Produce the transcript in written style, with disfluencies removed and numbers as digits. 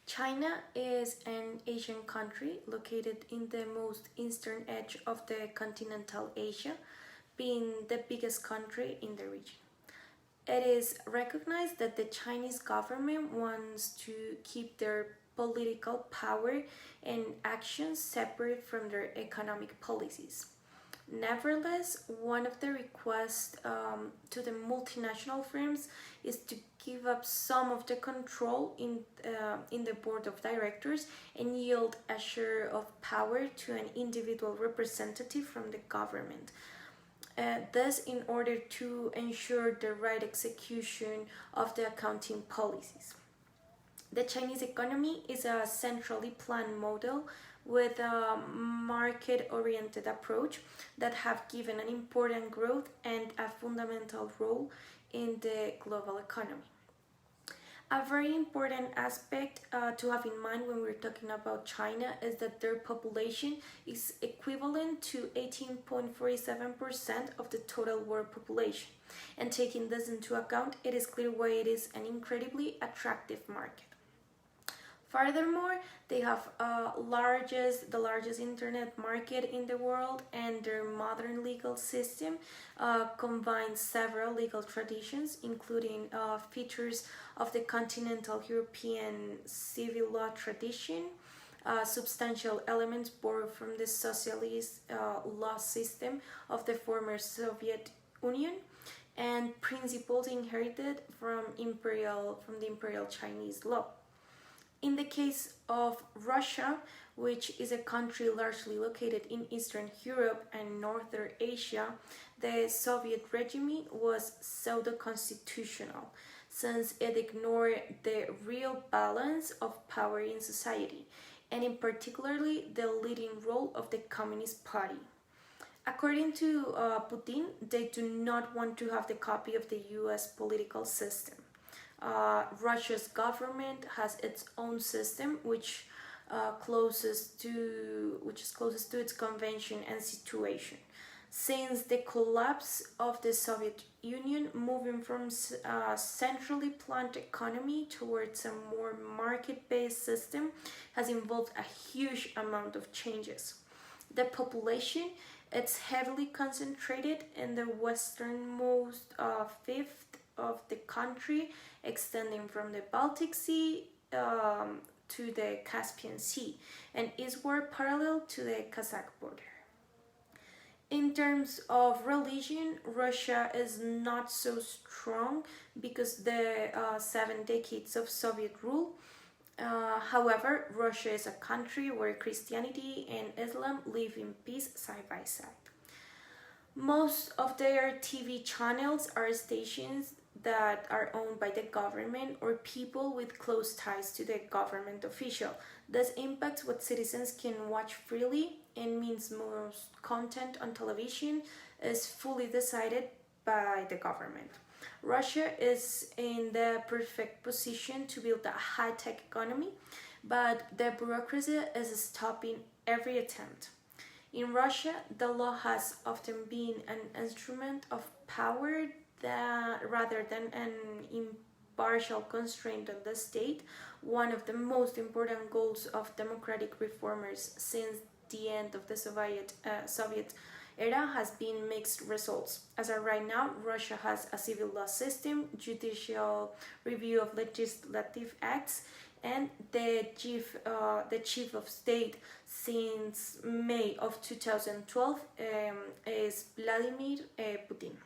China is an Asian country located in the most eastern edge of the continental Asia, being the biggest country in the region. It is recognized that the Chinese government wants to keep their political power and actions separate from their economic policies. Nevertheless, one of the requests to the multinational firms is to give up some of the control in the board of directors and yield a share of power to an individual representative from the government. This in order to ensure the right execution of the accounting policies. The Chinese economy is a centrally planned model with a market-oriented approach that have given an important growth and a fundamental role in the global economy. A very important aspect to have in mind when we're talking about China is that their population is equivalent to 18.47% of the total world population. And taking this into account, it is clear why it is an incredibly attractive market. Furthermore, they have the largest internet market in the world, and their modern legal system combines several legal traditions, including features of the continental European civil law tradition, substantial elements borrowed from the socialist law system of the former Soviet Union, and principles inherited from the imperial Chinese law. In the case of Russia, which is a country largely located in Eastern Europe and Northern Asia, the Soviet regime was pseudo-constitutional, since it ignored the real balance of power in society, and in particularly the leading role of the Communist Party. According to Putin, they do not want to have the copy of the US political system. Russia's government has its own system, which is closest to its convention and situation. Since the collapse of the Soviet Union, moving from a centrally planned economy towards a more market-based system has involved a huge amount of changes. The population is heavily concentrated in the westernmost fifth of the country, extending from the Baltic Sea to the Caspian Sea, and eastward parallel to the Kazakh border. In terms of religion, Russia is not so strong because the 7 decades of Soviet rule. However, Russia is a country where Christianity and Islam live in peace side by side. Most of their TV channels are stations that are owned by the government or people with close ties to the government official. This impacts what citizens can watch freely and means most content on television is fully decided by the government. Russia is in the perfect position to build a high-tech economy, but the bureaucracy is stopping every attempt. In Russia, the law has often been an instrument of power rather than an impartial constraint on the state. One of the most important goals of democratic reformers since the end of the Soviet era has been mixed results. As of right now, Russia has a civil law system, judicial review of legislative acts, and the chief of state since May of 2012 is Vladimir Putin.